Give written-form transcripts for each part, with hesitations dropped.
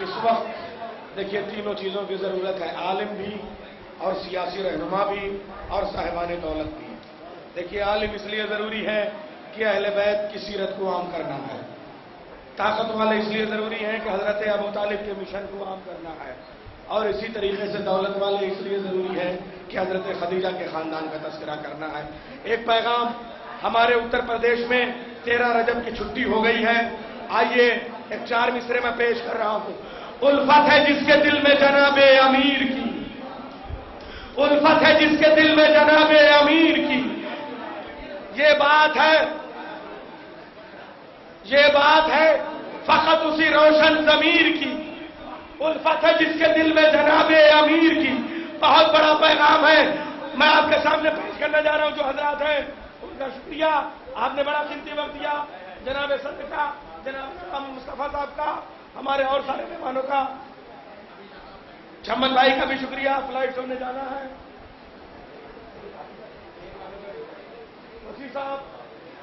اس وقت دیکھیے تینوں چیزوں کی ضرورت ہے، عالم بھی اور سیاسی رہنما بھی اور صاحبان دولت بھی۔ دیکھیے عالم اس لیے ضروری ہے کہ اہل بیت کی سیرت کو عام کرنا ہے، طاقت والے اس لیے ضروری ہیں کہ حضرت ابو طالب کے مشن کو عام کرنا ہے، اور اسی طریقے سے دولت والے اس لیے ضروری ہے کہ حضرت خدیجہ کے خاندان کا تذکرہ کرنا ہے۔ ایک پیغام ہمارے اتر پردیش میں 13 رجب کی چھٹی ہو گئی ہے، آئیے ایک 4 مصرے میں پیش کر رہا ہوں۔ الفت ہے جس کے دل میں جناب امیر کی، الفت ہے جس کے دل میں جناب امیر کی، یہ بات ہے فقط اسی روشن ضمیر کی، الفت ہے جس کے دل میں جناب امیر کی۔ بہت بڑا پیغام ہے، میں آپ کے سامنے پیش کرنے جا رہا ہوں۔ جو حضرات ہیں ان کا شکریہ، آپ نے بڑا قیمتی وقت دیا، جناب صدر کا، جناب مصطفیٰ صاحب کا، ہمارے اور سارے مہمانوں کا، چمن بھائی کا بھی شکریہ، فلائٹ سننے جانا ہے، وسیع صاحب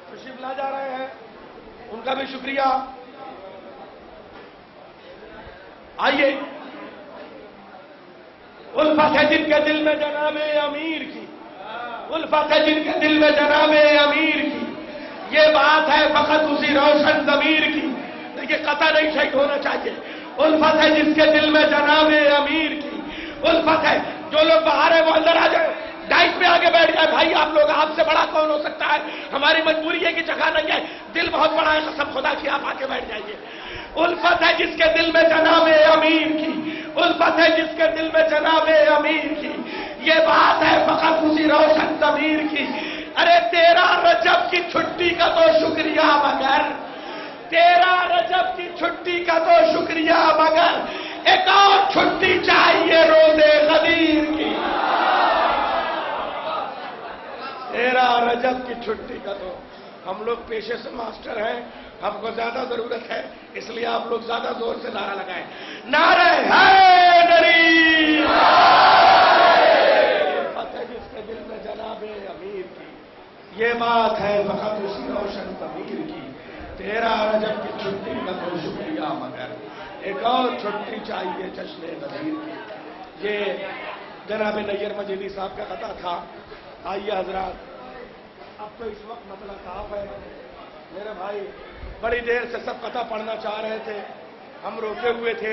تشریف لا جا رہے ہیں، ان کا بھی شکریہ۔ آئیے، الفت ہے جن کے دل میں جناب امیر کی، الفت ہے جن کے دل میں جناب امیر کی، یہ بات ہے فقط اسی روشن ضمیر کی۔ دیکھیے قطع نہیں شہید ہونا چاہیے۔ الفت ہے جس کے دل میں جناب امیر کی، الفت ہے۔ جو لوگ باہر ہیں وہ اندر آ جائے، ڈائٹ پہ آگے بیٹھ جائے۔ بھائی آپ لوگ، آپ سے بڑا کون ہو سکتا ہے؟ ہماری مجبوری ہے کہ جگہ نہیں ہے، دل بہت بڑا ہے، قسم خدا کی آپ آگے بیٹھ جائیے۔ الفت ہے جس کے دل میں جناب امیر کی، الفت ہے جس کے دل میں جناب امیر کی، یہ بات ہے فقط اسی روشن ضمیر کی۔ ارے 13 رجب کی چھٹی کا تو شکریہ مگر، 13 رجب کی چھٹی کا تو شکریہ مگر ایک اور چھٹی چاہیے روزے غدیر کی۔ 13 رجب کی چھٹی کا تو، ہم لوگ پیشے سے ماسٹر ہیں، ہم کو زیادہ ضرورت ہے، اس لیے آپ لوگ زیادہ زور سے نعرہ لگائیں۔ نعرہ حیدری! فتح جس کے دل میں جناب امیر کی، یہ بات ہے فقط اسی روشن ضمیر کی۔ 13 رجب کی چھٹی کا تو شکریہ مگر ایک اور چھٹی چاہیے جشن غدیر کی۔ یہ جناب نیر مجیدی صاحب کا خطا تھا۔ آئیے حضرات، اب تو اس وقت مسئلہ صاف ہے۔ میرے بھائی بڑی دیر سے سب قطع پڑھنا چاہ رہے تھے، ہم روکے ہوئے تھے،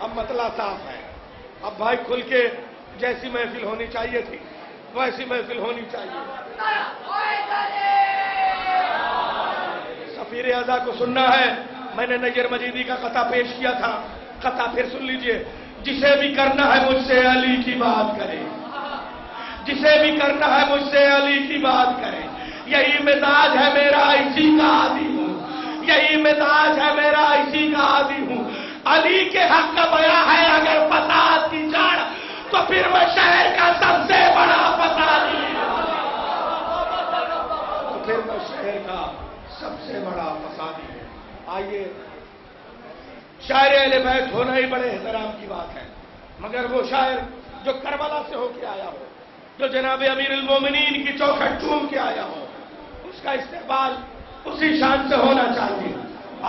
اب مسئلہ صاف ہے۔ اب بھائی کھل کے جیسی محفل ہونی چاہیے تھی ویسی محفل ہونی چاہیے۔ سفیر اعظم کو سننا ہے، میں نے نیر مجیدی کا قطع پیش کیا تھا، قطع پھر سن لیجئے۔ جسے بھی کرنا ہے مجھ سے علی کی بات کرے، جسے بھی کرنا ہے مجھ سے علی کی بات کرے، یہی مزاج ہے میرا، اسی کا عادی ہوں، یہی مزاج ہے میرا، اسی کا عادی ہوں۔ علی کے حق کا بیان ہے اگر فساد کی جڑ، تو پھر میں شہر کا سب سے بڑا فسادی ہوں، تو پھر میں شہر کا سب سے بڑا فسادی ہوں۔ آئیے، شاعر اہل بیت ہونا ہی بڑے احترام کی بات ہے، مگر وہ شاعر جو کربلا سے ہو کے آیا ہو، جو جناب امیر المومنین کی چوکھٹ چوم کے آیا ہو، اس کا استقبال اسی شان سے ہونا چاہیے۔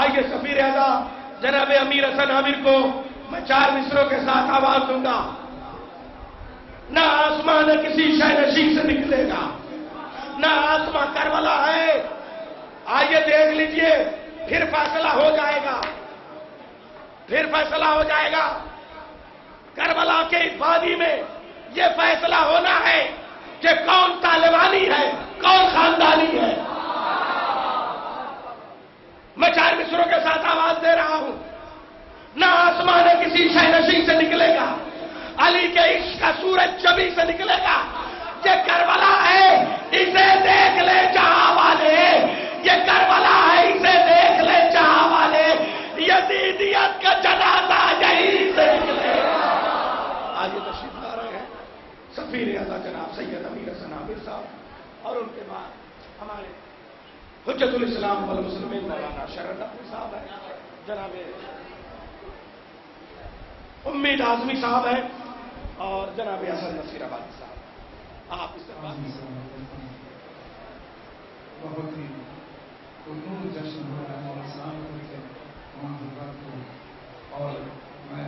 آئیے سفیر اعظم جناب امیر حسن عامر کو میں 4 مصروں کے ساتھ آواز دوں گا۔ نہ آسمان کسی شے نشین سے نکلے گا، نہ آسمان کربلا ہے، آئیے دیکھ لیجئے، پھر فیصلہ ہو جائے گا، پھر فیصلہ ہو جائے گا۔ کربلا کے اس وادی میں یہ فیصلہ ہونا ہے کہ کون طالبانی ہے، کون خاندانی ہے۔ میں 4 مصروں کے ساتھ آواز دے رہا ہوں۔ نہ آسمان کسی شے نشین سے نکلے گا، علی کے عشق کا سورج جبی سے نکلے گا۔ یہ کربلا ہے، اسے دیکھ لے جہاں والے، یہ کربلا ہے، اسے دیکھ لے جہاں والے، یزیدیت کا جنازہ یہیں سے نکلے گا۔ آج یہ تشریف لا رہے ہیں سفیر اعظم جناب سید امیر حسن عامر صاحب، اور ان کے بعد ہمارے حجت الاسلام والمسلمین مولانا شرف صاحب ہیں، جناب امید اعظمی صاحب ہیں، اور جناب حسن نصیر آبادی صاحب۔ آپ اس سے بات بہت ہی پرنور جشن ہو رہا ہے، اور سال بھر کے وہاں حضرات کو، اور میں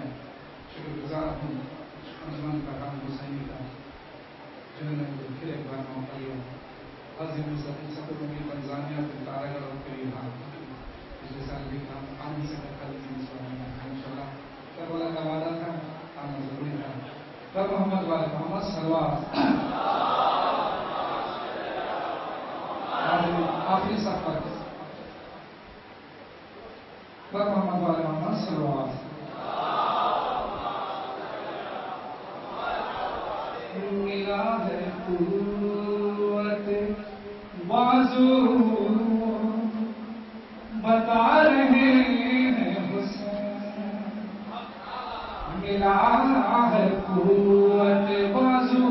محمد والے محمد صلوات. آخری صف پر محمد والے محمد صلوات. ملا ہے قوت بازو بتا رہے ہیں حسین. ملا ہے قوت بازو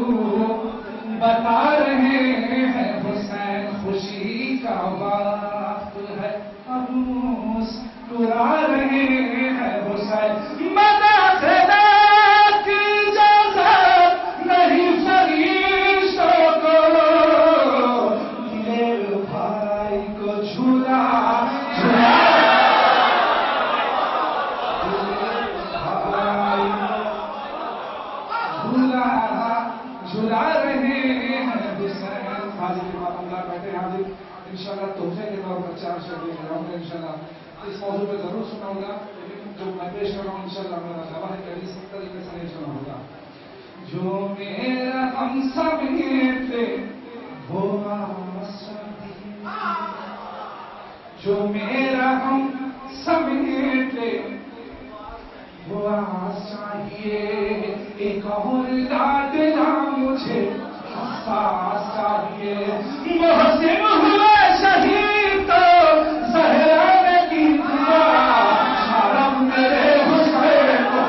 بتا رہے ہیں حسین. خوشی کا وقت ہے اب مسکرا رہے ہیں حسین. مدد کی اجازت نہیں فرشتوں کو. میرے بھائی کو جھولا جھولا جھولا رہے ہیں حسین. حاضر کے بعد اللہ بیٹھے حاضر انشاءاللہ تحفے کے طور پر 4 شعر لے کر آؤں گا. انشاءاللہ اس موضوع پہ ضرور سنا ہوگا, لیکن جو میں پیش کر رہا ہوں انشاءاللہ میرا دعویٰ ہے کہ اس طریقے سے نہیں سنا ہوگا. جو میرا ہم سمیٹے وہ آسانی, جو میرا ہم سمیٹے وہ چاہیے. ایک اور ڈاڈنا مجھے حساس چاہیے. محسن ہوئے شہید تو زہرا کی دعا شرم میرے حسین کو.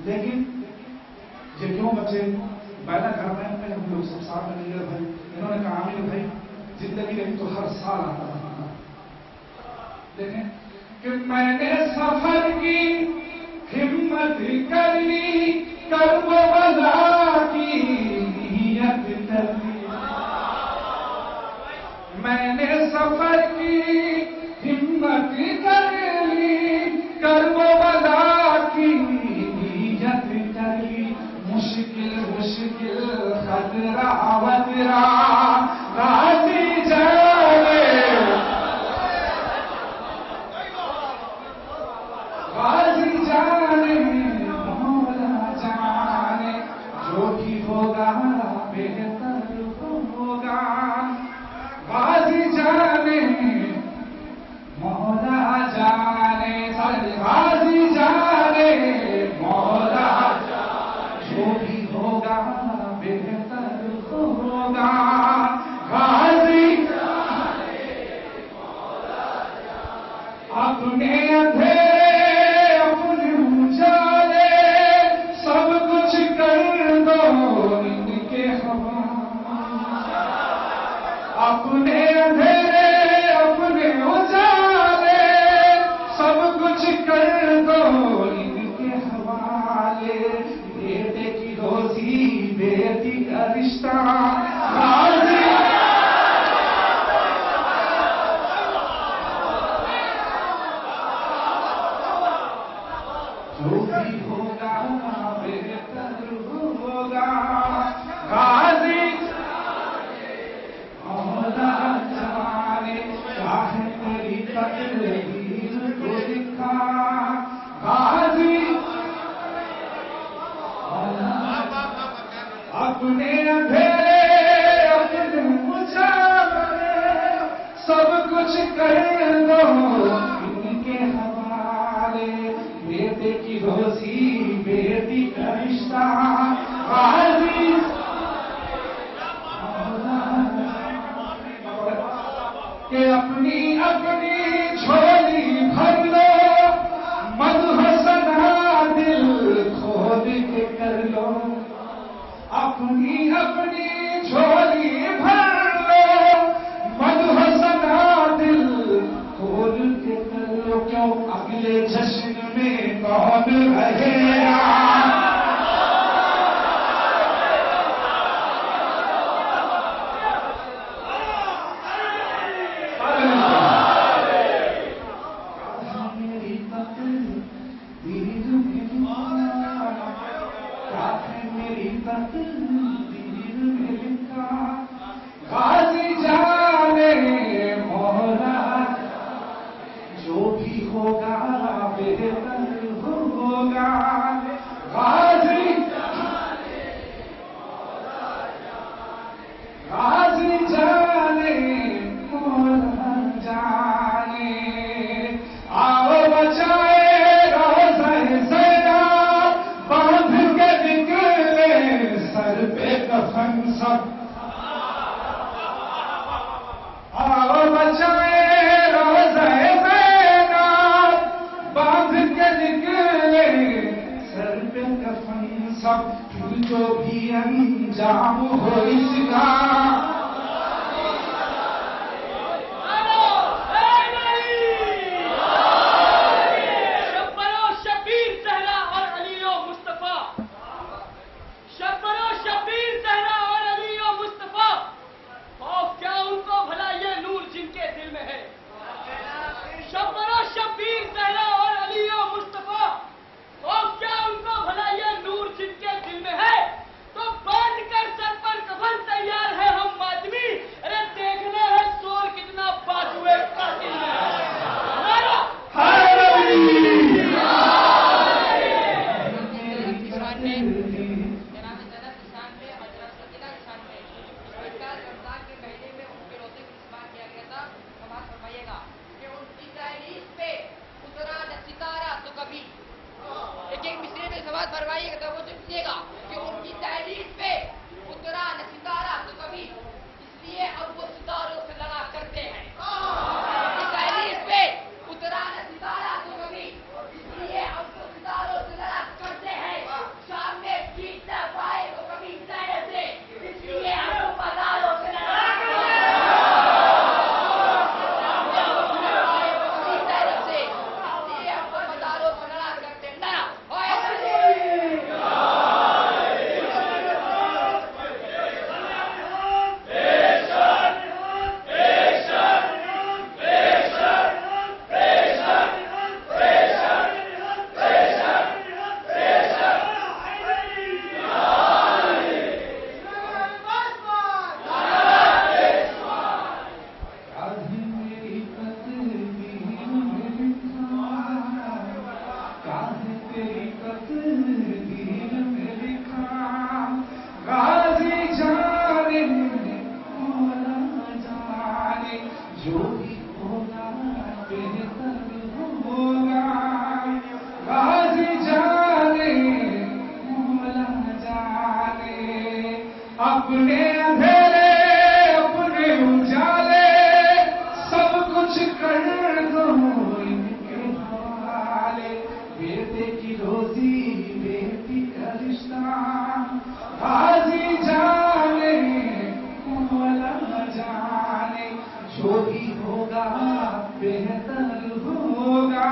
لیکن یہ کیوں بچے پیدا کر رہے ہیں؟ ہم لوگ سب ساتھ میں ملے بھائی. انہوں نے کہا عامر بھائی زندگی رہی تو ہر سال آتا رہا. دیکھیں کہ میں نے سفر کی ہمت کر لی, کرب و بلا کی نیت کر لی. میں نے سفر کی ہمت کر لی, کرب و بلا کی نیت کر لی. مشکل مشکل خطرہ وطرہ راضی جانے, راضی جانے مولا جانے. جو بھی ہوگا بہتر ہوگا, راضی جانے مولا جانے. راضی جانے مولا, جو بھی ہوگا کچھ کر دو ان کے حوالے، بیٹے کی روزی بیٹی کا رشتہ، غازی جو بھی ہوگا بہتر ہوگا، غازی مولا جانے کیا ہے تیری تقدیر کو لکھا، غازی اپنے اندھیرے اپنے مجاورے سب کچھ کر دو ان کے حوالے، بیٹے کی روزی بیٹی کا رشتہ، غازی کہ اپنی اپنی جھولی بھر لو، مدح ثنا دل کھول کے کر لو، اپنی اپنی جھولی بھر لو، مدح ثنا دل کھول کے کر لو، کیوں اگلے جشن میں کون رہے گا، غازی جانے مولا جو بھی ہوگا بہتر ہوگا، غازی غازی جانے مولا جانے، آؤ بچائے روزہ زینب، باندھ کے نکلے سر پہ کفن سب، آؤ بچائے روزہ زینب، باندھ کے نکلے سر پہ کفن سب، پھر جو بھی انجام ہو اس کا، فرمائیے گا وہ سنیے گا کہ ان کی تحریر پہ اترا نہ ستارہ تو کبھی، اس لیے اب وہ ستاروں سے لڑا کرتے ہیں، ان کی تحریر پہ اترا نہ ستارہ تو کبھی، اس لیے اب وہ ستاروں سے لڑا کرتے ہیں، شام میں جیت نہ پائے تو کبھی سہرے سے، اس لیے اب وہ بازاروں سے لڑا کرتے ہیں، اپنے اندھیرے اپنے اجالے سب کچھ کر دو ان کے حوالے، بیٹے کی روزی بیٹی کا رشتہ، غازی جانے مولا جانے، جو بھی ہوگا بہتر ہوگا،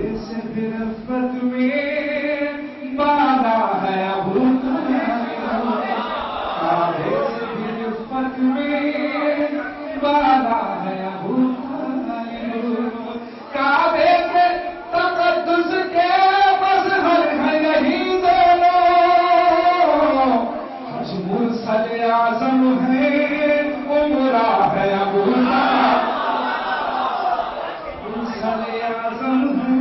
کعبے سے بھی رفت میں بالا ہے ابو طالب، کعبے سے بھی رفت میں بالا ہے ابو طالب، کعبے کے تقدس کے مظہر ہے یہی دونوں، مرسل اعظم ہے عمرہ ہے ابو طالب، مرسل اعظم ہے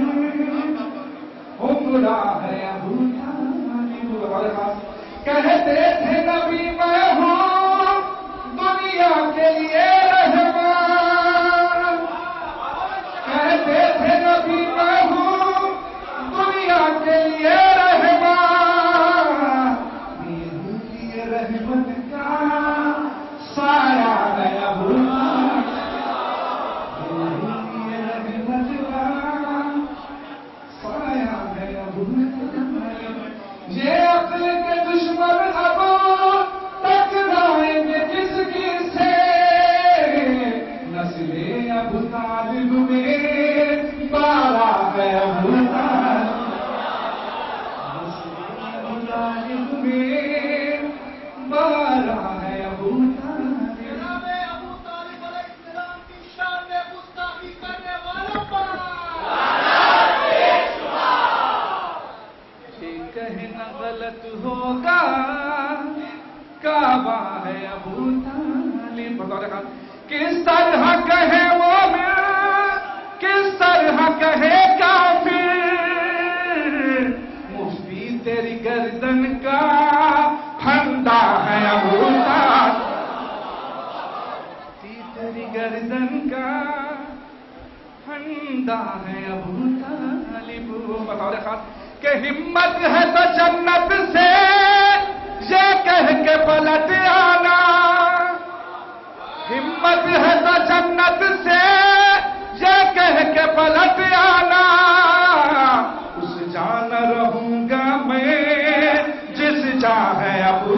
عمرہ ہے ابو طالب، کہتے تھے نبی میں ہوں دنیا کے لیے رہبر، کہتے تھے نبی میں ہوں دنیا کے لیے رہبر، میرے لیے رحمت کا سایہ ہے ابو طالب، میرے لیے رحمت کا سایہ ہے ابو طالب، یہ عقل کے دشمن اب ٹکرائیں گے کس کس سے، نسل ابو طالب میں بالا ہے ابو طالب، نسل ابو طالب میں بالا ہے ابو طالب، جناب ابو طالب علیہ السلام کی شان میں گستاخی کرنے والوں پر یہ کہنا غلط ہوگا کعبہ ہے ابو طالب، کس طرح کہے وہ میں، کس طرح کہے کافر، مفتی تیری گردن کا پھندا ہے ابو طالب، مفتی تیری گردن کا پھندا ہے ابو طالب، بطور خاص کہ ہمت ہے تو جنت سے یہ کہہ کے پلٹ آنا، ہمت ہے تو جنت سے یہ کہہ کے پلٹ آنا، اس جان رہوں گا میں جس جا ہے ابو